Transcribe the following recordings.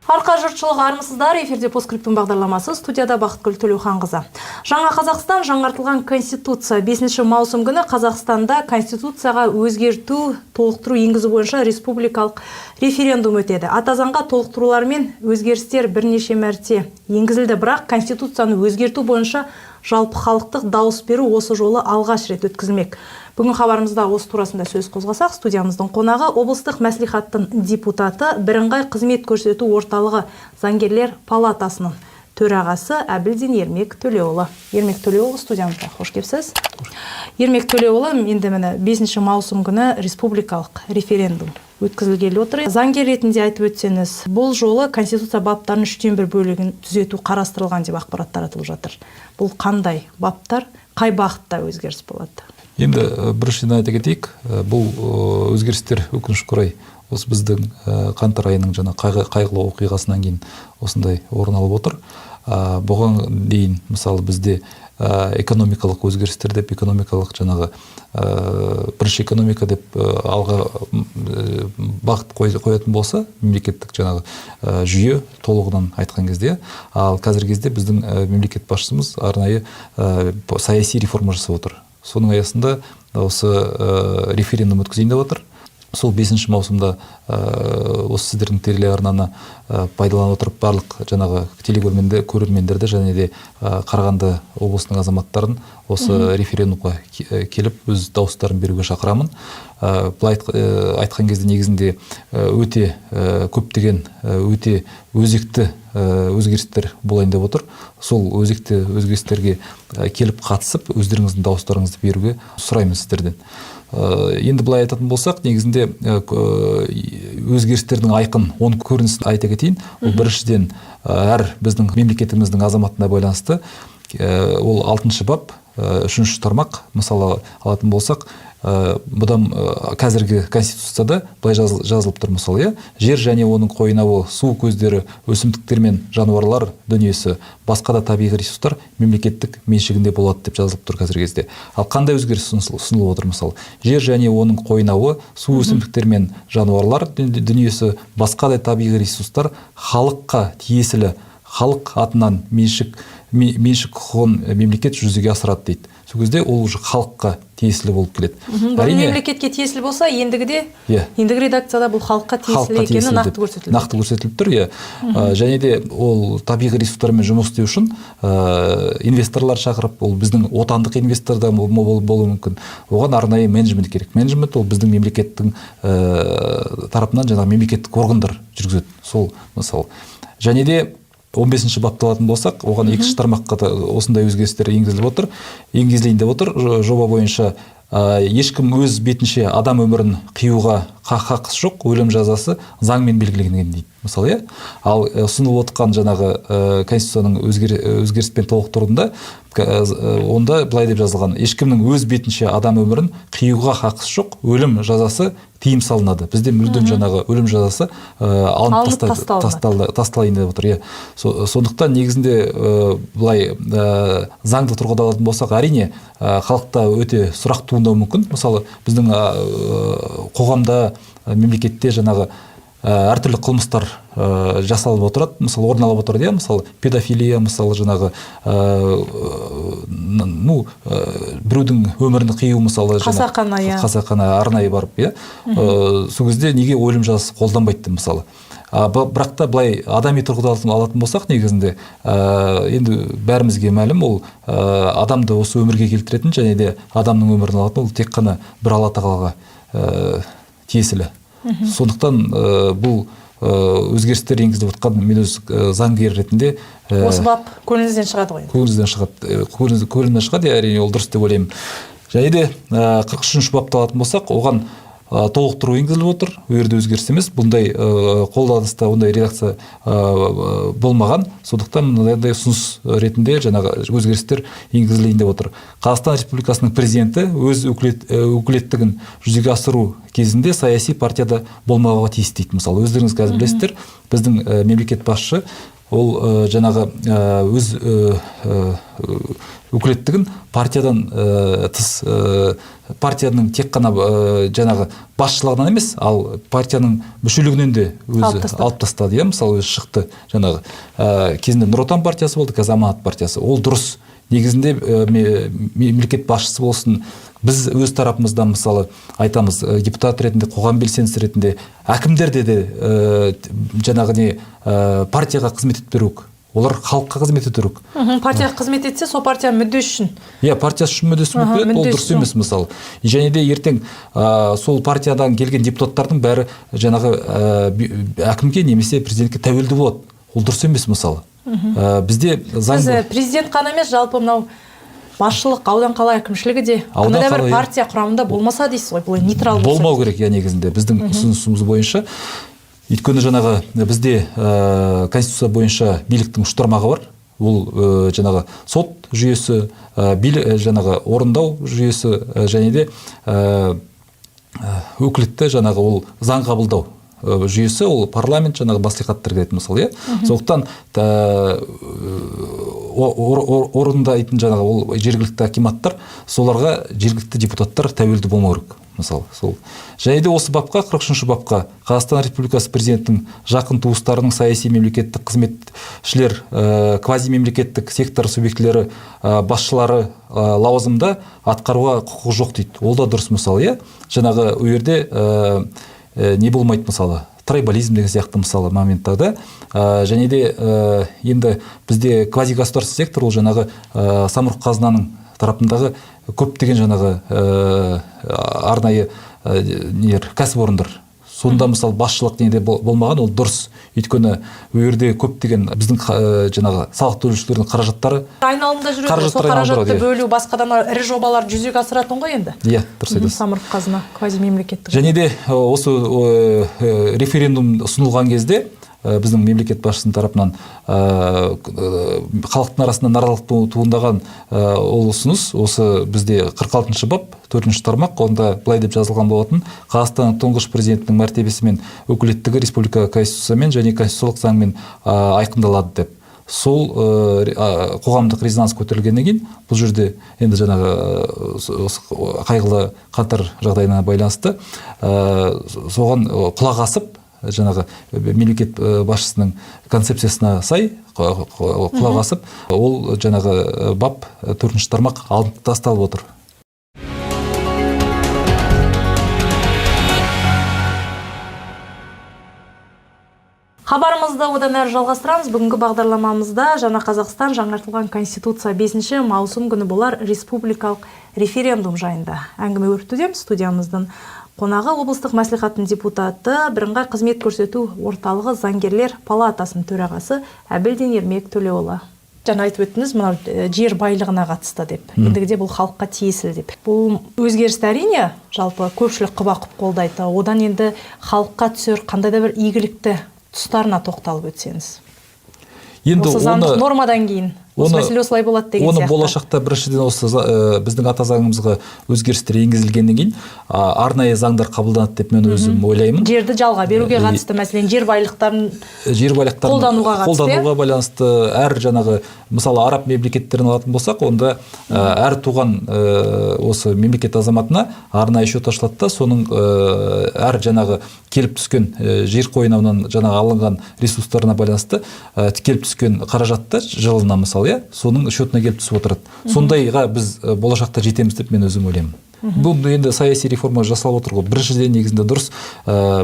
Арқа жұртшылық армысыздар, эфирде постскриптум бағдарламасы, студияда Бақытгүл Төлеуханқызы. Жаңа Қазақстан жаңартылған Конституция 5 маусым күні Қазақстанда Конституцияға өзгерту, толықтыру енгізу бойынша республикалық референдум өтеді. Ата заңға толықтырулар мен өзгерістер бірнеше мәрте енгізілді, бірақ Конституцияны өзгерту бойынша жалпы халықтық дауыс беру осы жолы алғаш рет өткізілмек. Бүгін хабарымызда осы турасында сөз қозғасақ, студиямыздың қонағы облыстық мәслихаттың депутаты, бірыңғай қызмет көрсету орталығы заңгерлер палатасының төрағасы Әбілдин Ермек Төлеуұлы. Ермек Төлеуұлы студиямызда қош келіпсіз. Ермек Төлеуұлы, енді міне 5 маусым күні республикалық референдум өткізілгелі отыр. Заңгер ретінде айтып өтсеңіз, бұл жолы Конституция баптарының 3/1 бөлігін түзету қарастырылған деп ақпарат таратылып жатыр. Бұл қандай баптар, қай бағытта өзгеріс болады? Енді біріншіден айта кетейік, бұл өзгерістер өкінішке орай осы біздің қаңтар айының жаңа қайғылы оқиғасынан кейін осындай орын алып отыр. Бұған дейін мысалы бізде экономикалық өзгерістер деп, экономикалық жаңағы бірінші экономика деп алға бағыт қоятын болса, мемлекеттік жаңағы жүйе толығынан айтқан кезде, ал қазіргі кезде біздің мемлекет басшымыз арнайы саяси реформа жасап отыр. Соның аясында осы референдум өткізейін деп отыр. Сол 5 маусымда осы сіздердің телеарнаны пайдаланып отырып барлық жаңағы көрермендерді және де Қарағанды облысының азаматтарын осы референдумға келіп өз дауыстарын беруге шақырамын. Былай айтқан кезде негізінде өте көптеген, өте өзекті өзгерістер болайын деп отыр. Сол өзекті өзгерістерге келіп қатысып, өздеріңіздің дауыстарыңызды беруге сұраймыз сіздерден. Енді былай айтатын болсақ, негізінде өзгерістердің айқын 10 көрінісін айта кетейін. Ол біріншіден әр біздің мемлекетіміздің азаматына байланысты, ол 6 бап, 3 тармақ, мысалы алатын болсақ, бұдан қазіргі Конституцияда былай жазылып тұр, мысалы, жер және оның қойнауы, су көздері, өсімдіктер мен жануарлар дүниесі, басқа да табиғи ресурстар мемлекеттік меншігінде болады деп жазылып тұр қазіргі кезде. Ал қандай өзгеріс ұсынылып отыр, мысалы? Жер және оның қойнауы, су, өсімдіктер мен жануарлар дүниесі, басқа да табиғи ресурстар халыққа тиесілі, халық атынан меншік құқығын мемлекет жүзеге асырады дейді. Сол кезде ол уже халыққа тиесілі болып келеді. Мемлекетке тиесілі болса, ендігі редакцияда бұл халыққа тиесілі екені нақты көрсетілді. Нақты көрсетіліп тұр, және де ол табиғи ресурстармен жұмыс істеу үшін инвесторлар шақырып, ол біздің отандық инвесторда болуы мүмкін. Оған арнайы менеджмент керек. Менеджмент ол біздің мемлекеттің тарапынан жаңағы мемлекеттік органдар жүргізеді. Сол мысалы. Және де 15 бапты алатын болсақ, оған 2 тармаққа да осындай өзгерістер енгізілейін деп отыр. Жоба бойынша ешкім өз бетінше адам өмірін қиюға хақысы жоқ, өлім жазасы заңмен белгіленген дейді. Мысалы, ал ұсынылып отқан жаңағы Конституцияның өзгеріспен толықтыруда онда былай деп жазылған: ешкімнің өз бетінше адам өмірін қиюға хақысы жоқ, өлім жазасы тыйым салынады. Бізде мүлдем жаңағы өлім жазасы алынып тасталайын деп отыр. Сондықтан негізінде былай заңды тұрғыда алатын болсақ, әрине халықта өте сұрақ туындауы мүмкін. Мысалы, біздің қоғамда, мемлекетте жаңағы әртүрлі қылмыстар жасалып отырады, мысалы орын алып отырады, мысалы педофилия, мысалы жаңағы біреудің өмірін қию, мысалы қасақана арнайы барып, сол кезде неге өлім жазасы қолданбайды, мысалы. Бірақ та былай адами тұрғыда алатын болсақ, негізінде енді бәрімізге мәлім, ол адамды осы өмірге келтіретін және де адамның өмірін алатын, ол тек қана бір Алла тағалаға тиесілі. Сондықтан бұл өзгерістер енгізіліп отқан, мен өз заңгер ретінде осы бап көңіліңізден шығады ғой? Көңілімнен шығады, әрине ол дұрыс деп ойлаймын. Және де 43 бапты алатын болсақ, оған толықтыру енгізіліп отыр. Өрді өзгеріс емес, бұндай қолданыста ондай редакция болмаған. Сондықтан мынандай ұсыныс ретінде жаңағы өзгерістер енгізілейін деп отыр. Қазақстан Республикасының президенті өз өкілеттігін жүзеге асыру кезінде саяси партияда болмауға тиіс дейді. Мысалы, өздеріңіз қазір білесіздер, біздің мемлекет басшы ол жаңағы өз өкілеттігін партиядан тыс, партияның тек қана жаңағы басшылығынан емес, ал партияның мүшелігінен де өзі алып тастады. Мысалы шықты жаңағы кезінде Нұр Отан партиясы болды, қазір Аманат партиясы. Ол дұрыс. Негізінде мемлекет басшысы болсын, біз өз тарапымыздан мысалы айтамыз, депутат ретінде, қоғам белсендісі ретінде, әкімдерде де жаңағы не партияға қызмет етіп беру. Олар халыққа қызмет ету керек. Партияға қызмет етсе, сол партияның мүддесі үшін. Иә, партиясы үшін мүддесі үшін, ол дұрыс емес мысалы. Және де ертең сол партиядан келген депутаттардың бәрі жаңағы әкімге немесе президентке тәуелді болады. Ол дұрыс емес мысалы. Бізде заң бар. Президент қана емес, жалпы мынау басшылық, аудан қала әкімшілігі де қандай бір партия құрамында болмаса дейсіз ғой, бұл нейтрал болса. Болмау керек, я негізінде біздің ұсынысымыз бойынша. Өйткені жаңағы бізде конституция бойынша биліктің үш тармағы бар. Ол жаңағы сот жүйесі, жаңағы орындау жүйесі және де өкілетті жаңағы ол заң қабылдау жүйесі, ол парламент жаңағы маслихаттар кіреді мысалы, сондықтан орындайтын жаңағы ол жергілікті акиматтар, соларға жергілікті депутаттар тәуелді болмау керек. Мысалы, сол. Және де осы бапқа, 43-ші бапқа, Қазақстан Республикасы президентінің жақын туыстарының саяси мемлекеттік қызметшілер, квазимемлекеттік сектор субъектілері, басшылары лауазымда атқаруға құқығы жоқ дейді. Ол да дұрыс мысалы, жаңағы өйерде не болмайды мысалы, трайбализм деген сияқты мысалы моменттарда. Және де енді бізде квазигосударственный сектор, ол жаңағы самұрық қазынаның тарапындағы көптеген жаңағы арнайы кәсіпорындар. Сонда мысалы басшылық неде болмаған, ол дұрыс. Өйткені өйерде көптеген біздің жаңағы салық төлеушілердің қаражаттары айналымда жүреді. Сол қаражатты бөлу басқадан ірі жобалар жүзеге асыратын ғой енді. Иә, дұрыс айтасыз. Самұрық қазына, квазимемлекеттік. Және де осы референдум ұсынылған кезде біздің мемлекет басшысының тарапынан халықтың арасында наразылық туындаған ол ұсыныс, осы бізде 46-шы бап 4-ші тармақ, онда былай деп жазылған болатын: Қазақстанның тұңғыш президентінің мәртебесі мен өкілеттігі республика конституциямен және конституциялық заңмен айқындалады деп. Сол қоғамдық резонанс көтерілгеннен кейін бұл жерде енді жаңағы қайғылы қаңтар жағдайына байланысты соған құлақ асып, жаңағы мемлекет басшысының концепциясына сай құлақ асып, ол жаңағы бап 4-ші тармақ алынып тасталып отыр. Хабарымызды одан әрі жалғастырамыз. Бүгінгі бағдарламамызда Жаңа Қазақстан жаңартылған конституция 5 маусым күні болар республикалық референдум жайында әңгіме өрбітудеміз. Студиямыздың қонағы облыстық мәслихаттың депутаты, бірыңғай қызмет көрсету орталығы заңгерлер палатасының төрағасы Әбілдин Ермек Төлеуұлы. Жаңа айтып өттіңіз, мынау жер байлығына қатысты деп. Ендігіде бұл халыққа тиесілі деп. Бұл өзгерісті әрине жалпы көпшілік құба-құп қолдайды. Одан енді халыққа түсер қандай да бір игілікті тұстарына тоқталып өтсеңіз. Осы заңдық нормадан кейін осы мәселе осылай болады деген сияқты. Оны болашақта біріншіден осы біздің ата заңымызға өзгерістер енгізілгеннен кейін арнайы заңдар қабылданады деп мен өзім ойлаймын. Жерді жалға беруге қатысты, мәселен, жер байлықтарын қолдануға байланысты, әр жаңағы мысалы араб мемлекеттерін алатын болсақ, онда әр туған осы мемлекет азаматына арнайы шот ашылады да, соның әр жаңағы келіп түскен жер қойнауынан жаңағы алынған ресурстарына байланысты келіп түскен қаражатты жылына мысалы соның счетына келіп түсіп отырады. Сондайға біз болашақта жетеміз деп мен өзім ойлаймын. Бұл енді саяси реформа жасалып отыр ғой. Біріншіден негізінде дұрыс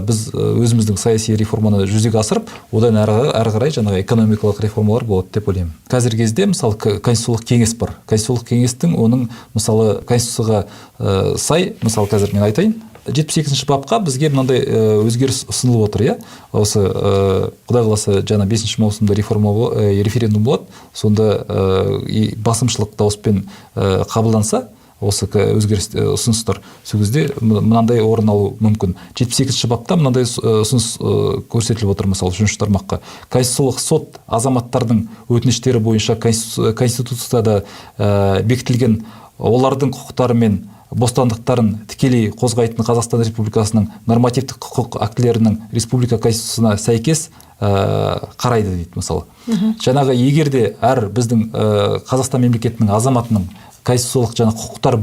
біз өзіміздің саяси реформаны жүзеге асырып, одан әрі қарай жаңағы экономикалық реформалар болады деп ойлаймын. Қазіргі кезде мысалы конституциялық кеңес бар. Конституциялық кеңестің оның мысалы конституцияға сай, мысалы қазір мен айтайын, 72-ші бапқа бізге мынандай өзгеріс ұсынылып отыр, осы Құдай қаласа жаңа 5 маусымда референдум болады. Сонда басымшылық дауыспен қабылданса, осы өзгеріс ұсыныстар, сол кезде мынандай орын алу мүмкін. 78-ші бапта мынандай ұсыныс көрсетіліп отыр, мысалы 3-ші тармаққа. Конституциялық сот азаматтардың өтініштері бойынша конституцияда бекітілген олардың құқықтары мен бостандықтарын тікелей қозғайтын Қазақстан Республикасының нормативтік құқық актілерінің республика конституциясына сәйкес қарайды дейді мысалы. Жаңағы егер де әр біздің Қазақстан мемлекетінің азаматының конституциялық жаңа құқықтар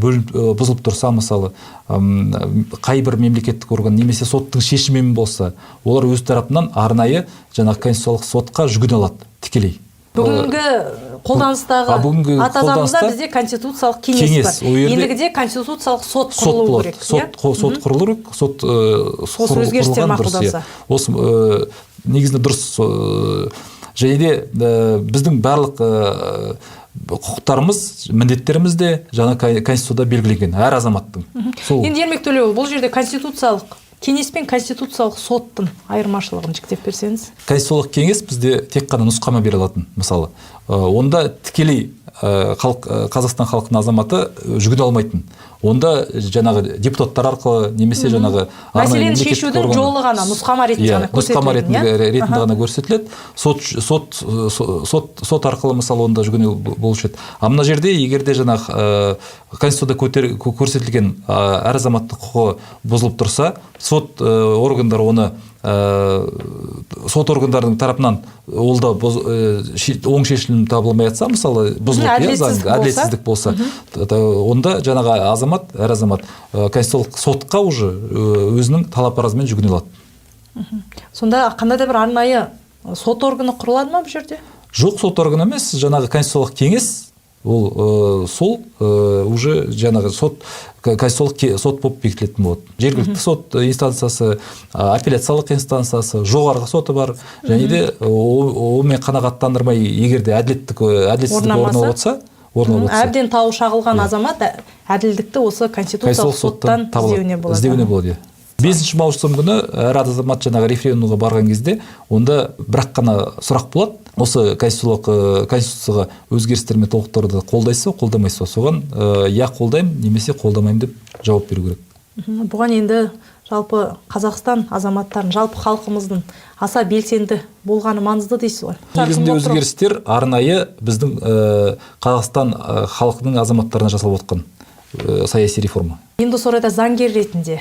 бұзылып тұрса, мысалы қай бір мемлекеттік орган немесе соттың шешімімен болса, олар өз тарапынан арнайы жаңа конституциялық сотқа жүгіне алады тікелей. Бүгінгі қолданыстағы ата заңымызда бізде конституциялық кеңес бар. Ендігіде конституциялық сот құрылу керек. Сот құрылу керек, сот осы өзгерістер мақұлданса. Осы негізінде дұрыс. Және де біздің барлық құқықтарымыз, міндеттеріміз де жаңа конституцияда белгіленген әр азаматтың. Енді Ермек Төлеуұлы, бұл жерде конституциялық кеңес пен конституциялық соттың айырмашылығын жіктеп берсеңіз. Конституциялық кеңес бізде тек қана нұсқама бере алатын, мысалы. Онда тікелей Қазақстан халқының азаматы жүгіне алмайтын. Онда жаңағы депутаттар арқылы немесе жаңағы мәселені шешудің жолы ғана нұсқама ретінде ғана көрсетіледі. Сот арқылы мысалы онда жүгіне болушы еді. Мына жерде егер де жаңағы конституцияда көрсетілген әр азаматтың құқығы бұзылып тұрса, сот органдары оны сот органдарының тарапынан ол да оң шешілім табылмай жатса, мысалы әділетсіздік болса, онда жаңағы әр азамат конституциялық сотқа уже өзінің талап-арызымен жүгіне алады. Сонда қандай да бір арнайы сот органы құрылады ма бұл жерде? Жоқ, сот органы емес, жаңағы конституциялық кеңес, ол сол уже жаңағы конституциялық сот болып бекітілетін болады. Жергілікті сот инстанциясы, апелляциялық инстанциясы, жоғарғы соты бар. Және де онымен қанағаттандырмай, егер де әділетсіздік орын алса, әбден тауы шағылған азамат әділдікті осы конституциялық соттан іздеуіне болады. 5 маусым күні әр азамат жаңағы референдумға барған кезде, онда бірақ қана сұрақ болады. Осы конституцияға өзгерістер мен толықтыруды қолдайсыз ба, қолдамайсыз ба? Соған я қолдаймын, немесе қолдамаймын деп жауап беру керек. Бұған енді жалпы Қазақстан азаматтарын, жалпы халқымыздың аса белсенді болғаны маңызды дейсіз ғой. Негізінде өзгерістер арнайы біздің Қазақстан халқының азаматтарына жасалып отқан саяси реформа. Енді осы орайда заңгер ретінде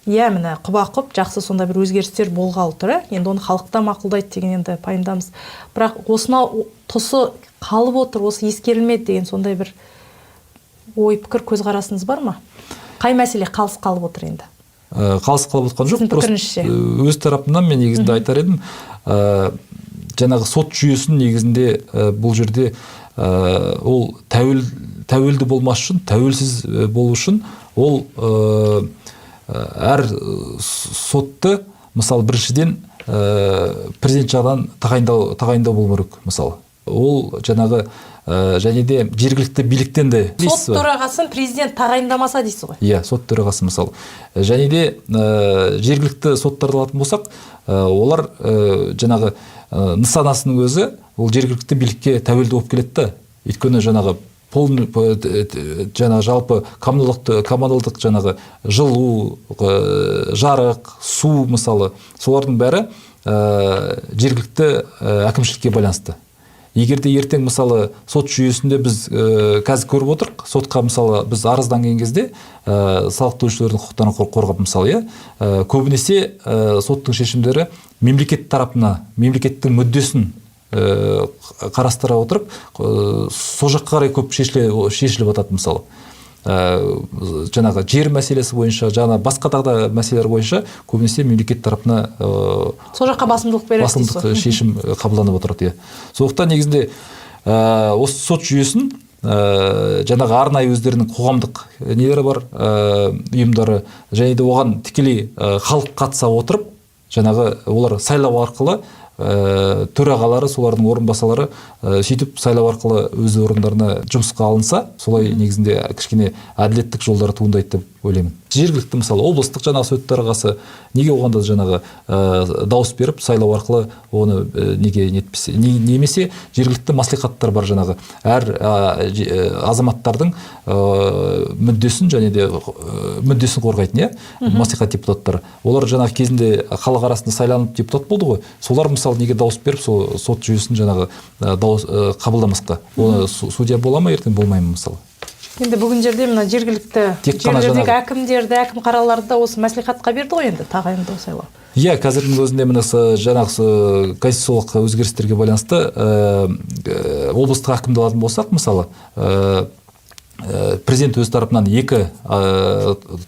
міне құба-құп жақсы сонда бір өзгерістер болғалы тұр. Енді оны халықта мақұлдайды деген енді пайымдамыз. Бірақ осынау тұсы қалып отыр, осы ескерілмеді деген сондай бір ой пікір көзқарасыңыз бар ма? Қай мәселе қалыс қалып отыр енді? Қалыс қалып отқан жоқ. Просто өз тарапымнан мен негізінде айтар едім, жаңағы сот жүйесін негізінде бұл жерде ол тәуелді болмас үшін, тәуелсіз болу үшін ол әр сотты, мысалы, біріншіден президент жағынан тағайындау болу керек, мысалы. Ол жаңағы және де жергілікті биліктен де сот төрағасын президент тағайындамаса дейсіз ғой. Иә, сот төрағасы, мысалы. Және де жергілікті соттарды алатын болсақ, олар жаңағы нысанасының өзі ол жергілікті билікке тәуелді болып келеді. Өйткені жаңағы жалпы коммуналдық жаңағы жылу, жарық, су, мысалы, солардың бәрі жергілікті әкімшілікке байланысты. Егерде ертең, мысалы, сот жүйесінде біз қазір көріп отырық, сотқа, мысалы, біз арызданған кезде салық төлеушілердің құқықтарын қорғап, мысалы, көбінесе соттың шешімдері мемлекет тарапына, мемлекеттің мүддесін қарастыра отырып, сол жаққа қарай көп шешіліп жатады, мысалы. Жаңағы жер мәселесі бойынша, жаңа басқа да мәселелер бойынша көбінесе мемлекет тарапына сол жаққа басымдылық береді, шешім қабылданып отырады. Сондықтан негізінде осы сот жүйесін жаңағы арнайы өздерінің қоғамдық нелері бар, ұйымдары, және де оған тікелей халық қатыса отырып, жаңағы олар сайлау арқылы төрағалары, солардың орынбасарлары сөйтіп сайлау арқылы өз орындарына жұмысқа алынса, солай негізінде кішкене әділеттік жолдары туындайды деп ойлаймын. Жергілікті, мысалы, облыстық жаңағы сот төрағасы неге оғанда жаңағы дауыс беріп сайлау арқылы оны неге нетпесе, немесе жергілікті маслихаттар бар, жаңағы әр азаматтардың мүддесін және де мүддесін қорғайтын, маслихат депутаттары. Олар жаңағы кезінде халық арасында сайланып депутат болды ғой. Солар, мысалы, неге дауыс беріп сол сот жүйесін жаңағы дауыс қабылдамасқа? Оны судья бола ма, ертең болмаймын, мысалы. Енді бүгін жерде мына жергілікті жерлердегі әкімдерді, әкім қараларды осы мәслихатқа берді ғой енді тағайындау сайлау. Иә, қазірдің өзінде мына жаңағы конституциялық өзгерістерге байланысты облыстық әкімді алатын болсақ, мысалы, президент өз тарапынан екі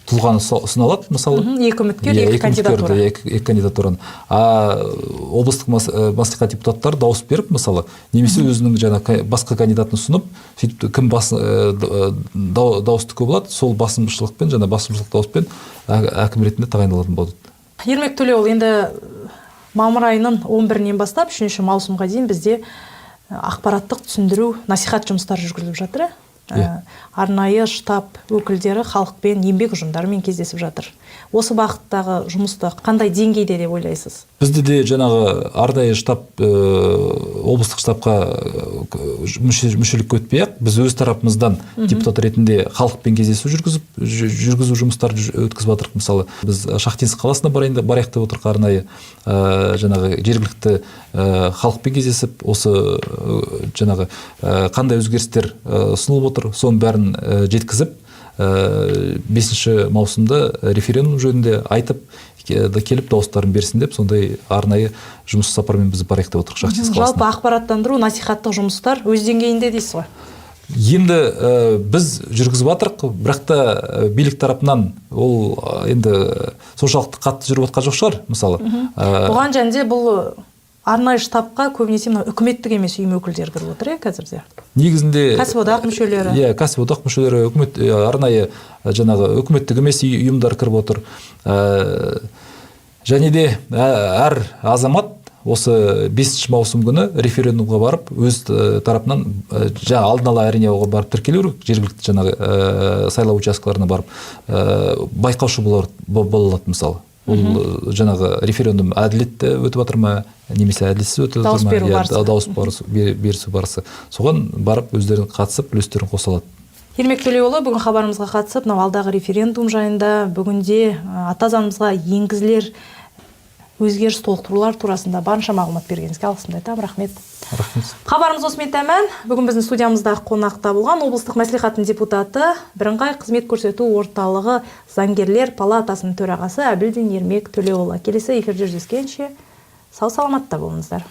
тұлғаны ұсына алады, мысалы. Екі үміткер, екі кандидатура. Екі кандидатураны. Облыстық мәслихат депутаттары дауыс беріп, мысалы, немесе өзінің басқа кандидатын ұсынып, сөйтіп кім дауысты көп болады, сол басымшылықпен, басымшылық дауыспен әкім ретінде тағайындалатын болады. Ермек Төлеуұлы, енді мамыр айының 11-нен бастап 3 маусымға дейін бізде ақпараттық түсіндіру, насихат жұмыстары жүргізіліп жатыр. Арнайы штаб өкілдері халықпен, еңбек ұжымдарымен кездесіп жатыр. Осы бағыттағы жұмысты қандай деңгейде деп ойлайсыз? Бізде де арнайы штаб, облыстық штабқа мүшелік өтпей-ақ, біз өз тарапымыздан депутат ретінде халықпен кездесу жүргізу жұмыстарды өткізіп жатырмыз. Мысалы, біз Шахтинск қаласына барайық деп отырмыз, арнайы жергілікті халықпен кездесіп, осы қандай өзгерістер ұсынылып отыр, соның бәрін жеткізіп, 5 маусымда референдум жөнінде айтып, келіп дауыстарын берсін деп, сондай арнайы жұмыс сапармен біз барайық деп отырмыз Шахтинск қаласына. Жалпы ақпараттандыру, насихаттық жұмыстар өз деңгейінде дейсіз ғой? Енді біз жүргізіп жатырмыз, бірақ та билік тарапынан ол енді соншалықты қатты жүріп жатқан жоқ шығар, мысалы. Бұған және бұл арнайы штабқа көбінесе үкіметтік емес ұйым өкілдері кіріп отыр, қазірде. Негізінде кәсіподақ мүшелері. Иә, кәсіподақ мүшелері, арнайы үкіметтік емес ұйымдар кіріп отыр. Және де әр азамат осы 5 маусым күні референдумға барып, өз тарапынан алдын ала әрине оған барып тіркелу керек, жергілікті сайлау учаскаларына барып байқаушы бола алады, мысалы. Ол референдум әділетті өтіп жатыр ма, немесе әділетсіз өтіп жатыр ма, дауыс берісу барысы. Соған барып өздерін қатысып, үлестерін қоса алады. Ермек Төлеуұлы, бүгін хабарымызға қатысып, алдағы референдум жайында, бүгінде ата заңымызға енгізілер өзгеріс толықтырулар турасында барынша мағлұмат бергеніңізге алғысымды айтамын. Рахмет. Рахмет. Хабарымыз осымен тәмам. Бүгін біздің студиямыздағы қонақта болған облыстық мәслихаттың депутаты, бірыңғай қызмет көрсету орталығы заңгерлер палатасының төрағасы Әбілдин Ермек Төлеуұлы. Келесі эфирде жүздескенше сау саламатта болыңыздар.